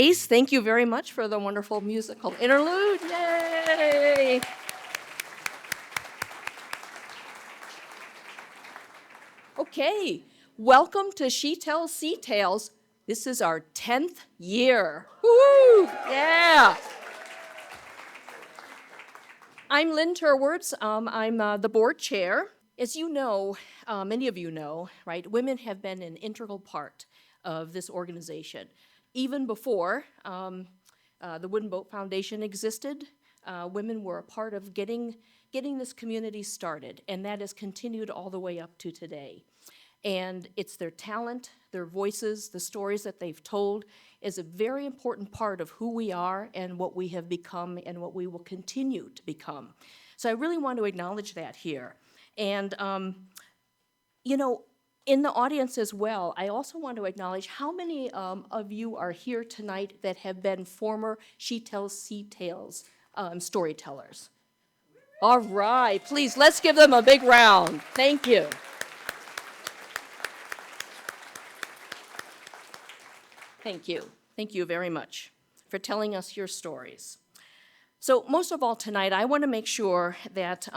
Ace, thank you very much for the wonderful musical interlude. Yay! Okay, welcome to She Tells Sea Tales. This is our 10th year. Woo! Yeah! I'm Lynn Turwards. I'm the board chair. As you know, many of you know, right, women have been an integral part of this organization. Even before the Wooden Boat Foundation existed, women were a part of getting this community started, and that has continued all the way up to today. And it's their talent, their voices, the stories that they've told is a very important part of who we are and what we have become and what we will continue to become. So I really want to acknowledge that here. And, you know, in the audience as well, I also want to acknowledge how many of you are here tonight that have been former She Tells Sea Tales storytellers. All right, please, let's give them a big round. Thank you. Thank you. Thank you very much for telling us your stories. So most of all tonight, I want to make sure that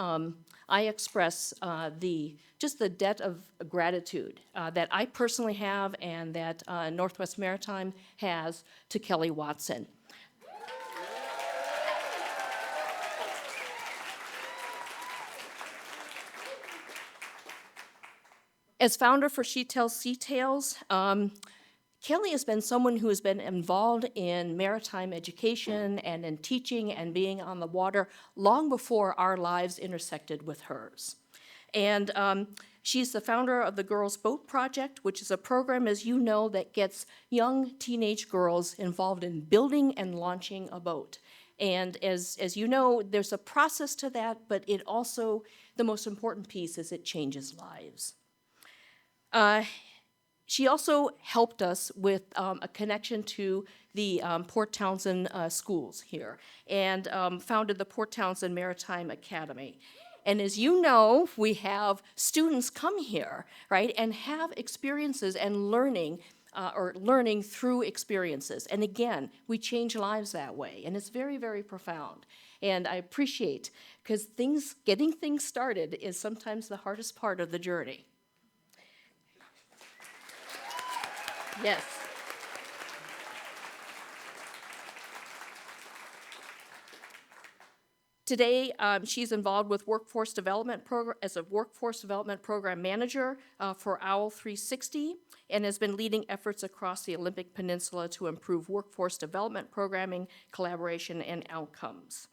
I express just the debt of gratitude that I personally have and that Northwest Maritime has to Kelly Watson. As founder for She Tells Sea Tales, Kelly has been someone who has been involved in maritime education and in teaching and being on the water long before our lives intersected with hers. And she's the founder of the Girls Boat Project, which is a program, as you know, that gets young teenage girls involved in building and launching a boat. And as you know, there's a process to that, but it also, the most important piece is it changes lives. She also helped us with a connection to the Port Townsend schools here and founded the Port Townsend Maritime Academy. And as you know, we have students come here, right, and have experiences and learning through experiences. And again, we change lives that way, and it's very, very profound. And I appreciate, because getting things started is sometimes the hardest part of the journey. Yes. Today, she's involved with workforce development program as a workforce development program manager for OWL 360, and has been leading efforts across the Olympic Peninsula to improve workforce development programming, collaboration, and outcomes.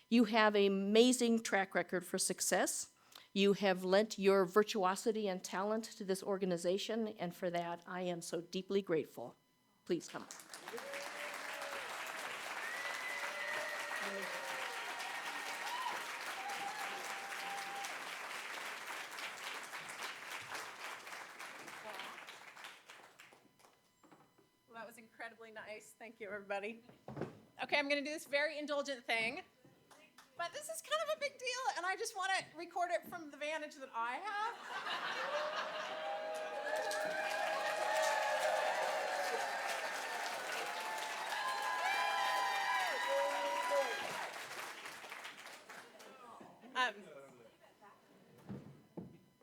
You have an amazing track record for success. You have lent your virtuosity and talent to this organization, and for that, I am so deeply grateful. Please come. Well, that was incredibly nice. Thank you, everybody. Okay, I'm going to do this very indulgent thing. But this is kind of a big deal, and I just want to record it from the vantage that I have.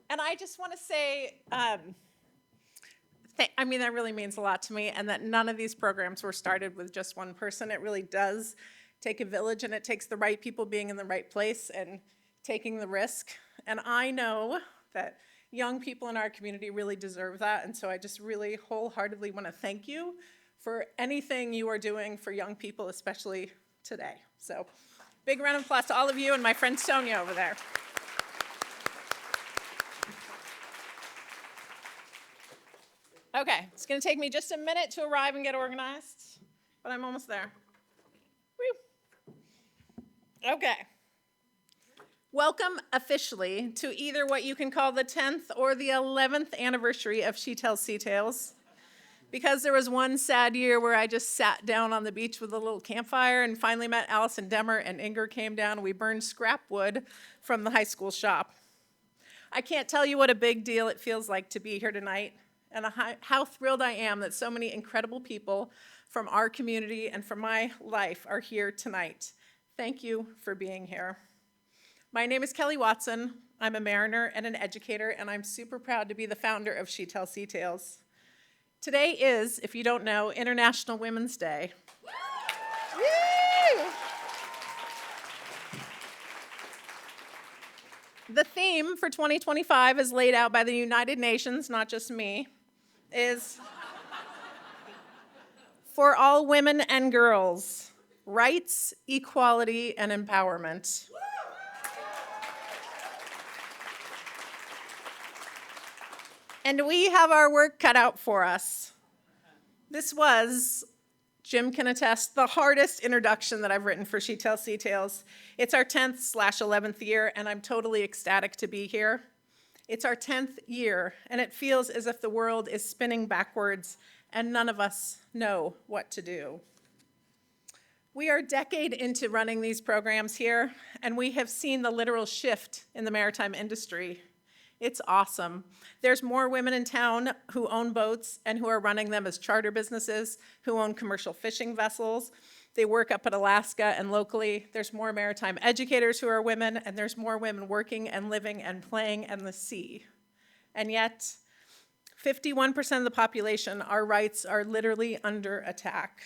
And I just want to say, that really means a lot to me, and that none of these programs were started with just one person. It really does take a village, and it takes the right people being in the right place and taking the risk. And I know that young people in our community really deserve that, and so I just really wholeheartedly want to thank you for anything you are doing for young people, especially today. So big round of applause to all of you and my friend Sonia over there. Okay, it's going to take me just a minute to arrive and get organized, but I'm almost there. Woo. Okay. Welcome officially to either what you can call the 10th or the 11th anniversary of She Tells Sea Tales. Because there was one sad year where I just sat down on the beach with a little campfire and finally met Allison Demmer, and Inger came down and we burned scrap wood from the high school shop. I can't tell you what a big deal it feels like to be here tonight, and how thrilled I am that so many incredible people from our community and from my life are here tonight. Thank you for being here. My name is Kelly Watson. I'm a mariner and an educator, and I'm super proud to be the founder of She Tells Sea Tales. Today is, if you don't know, International Women's Day. Woo! The theme for 2025, as laid out by the United Nations, not just me, is for all women and girls, rights, equality, and empowerment. And we have our work cut out for us. This was, Jim can attest, the hardest introduction that I've written for She Tells Sea Tales. It's our 10th/11th year, and I'm totally ecstatic to be here. It's our 10th year, and it feels as if the world is spinning backwards, and none of us know what to do. We are a decade into running these programs here, and we have seen the literal shift in the maritime industry. It's awesome. There's more women in town who own boats and who are running them as charter businesses, who own commercial fishing vessels. They work up in Alaska and locally. There's more maritime educators who are women, and there's more women working and living and playing in the sea. And yet, 51% of the population, our rights are literally under attack.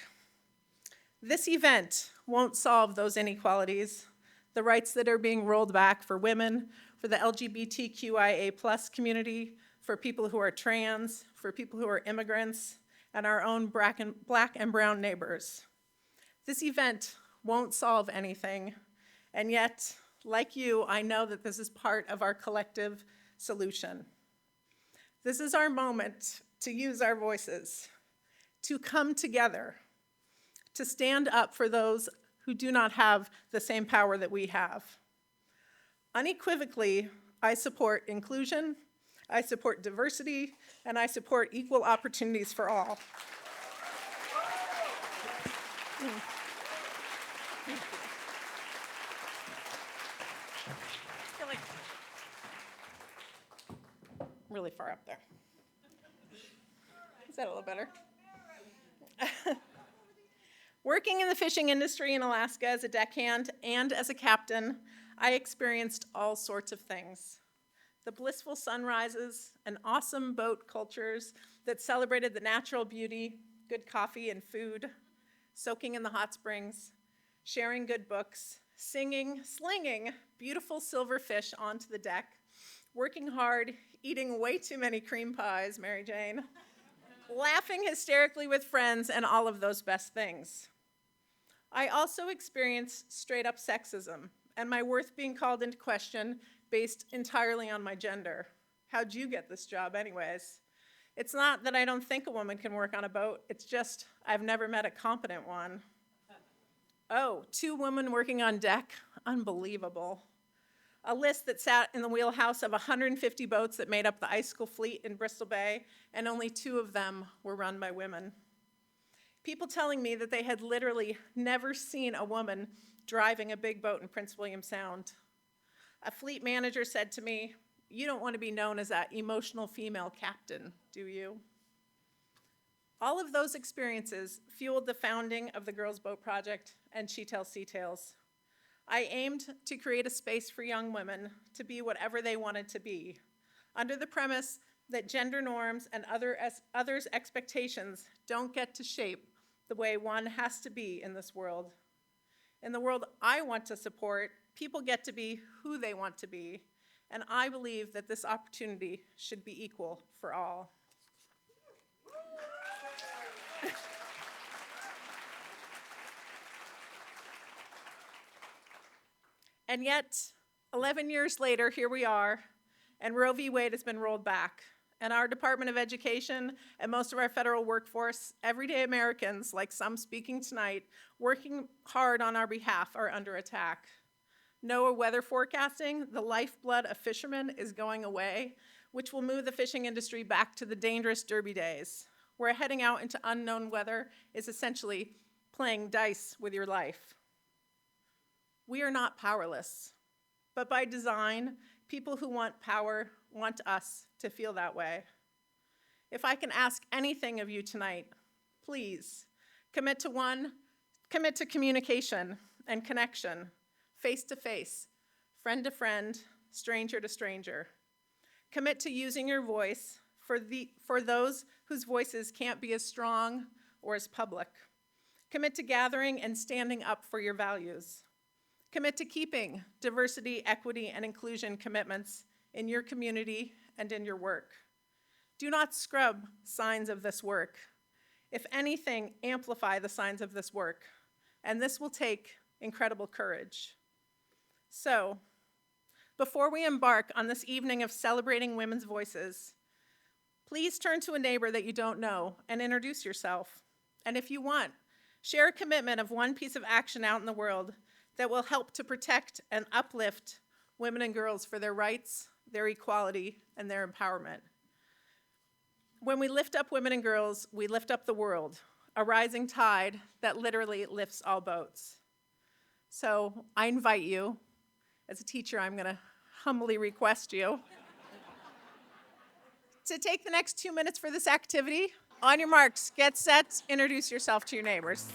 This event won't solve those inequalities, the rights that are being rolled back for women, for the LGBTQIA+ community, for people who are trans, for people who are immigrants, and our own black and brown neighbors. This event won't solve anything, and yet, like you, I know that this is part of our collective solution. This is our moment to use our voices, to come together, to stand up for those who do not have the same power that we have. Unequivocally, I support inclusion, I support diversity, and I support equal opportunities for all. Thank you. I feel like really far up there. Is that a little better? Working in the fishing industry in Alaska as a deckhand and as a captain, I experienced all sorts of things. The blissful sunrises and awesome boat cultures that celebrated the natural beauty, good coffee and food, soaking in the hot springs, sharing good books, singing, slinging beautiful silver fish onto the deck, working hard, eating way too many cream pies, Mary Jane, laughing hysterically with friends, and all of those best things. I also experienced straight up sexism and my worth being called into question based entirely on my gender. How'd you get this job anyways? It's not that I don't think a woman can work on a boat, it's just I've never met a competent one. Oh, 2 women working on deck? Unbelievable. A list that sat in the wheelhouse of 150 boats that made up the icicle fleet in Bristol Bay, and only 2 of them were run by women. People telling me that they had literally never seen a woman driving a big boat in Prince William Sound. A fleet manager said to me, "You don't want to be known as that emotional female captain, do you?" All of those experiences fueled the founding of the Girls Boat Project and She Tells Sea Tales. I aimed to create a space for young women to be whatever they wanted to be, under the premise that gender norms and others' expectations don't get to shape the way one has to be in this world. In the world I want to support, people get to be who they want to be, and I believe that this opportunity should be equal for all. And yet, 11 years later, here we are, and Roe v. Wade has been rolled back. And our Department of Education and most of our federal workforce, everyday Americans, like some speaking tonight, working hard on our behalf, are under attack. NOAA weather forecasting, the lifeblood of fishermen, is going away, which will move the fishing industry back to the dangerous derby days, where heading out into unknown weather is essentially playing dice with your life. We are not powerless, but by design, people who want power want us to feel that way. If I can ask anything of you tonight, please Commit to communication and connection, face to face, friend to friend, stranger to stranger. Commit to using your voice for those whose voices can't be as strong or as public. Commit to gathering and standing up for your values. Commit to keeping diversity, equity, and inclusion commitments in your community and in your work. Do not scrub signs of this work. If anything, amplify the signs of this work, and this will take incredible courage. So, before we embark on this evening of celebrating women's voices, please turn to a neighbor that you don't know and introduce yourself. And if you want, share a commitment of one piece of action out in the world that will help to protect and uplift women and girls for their rights, their equality, and their empowerment. When we lift up women and girls, we lift up the world, a rising tide that literally lifts all boats. So I invite you, as a teacher, I'm going to humbly request you to take the next 2 minutes for this activity. On your marks, get set, introduce yourself to your neighbors.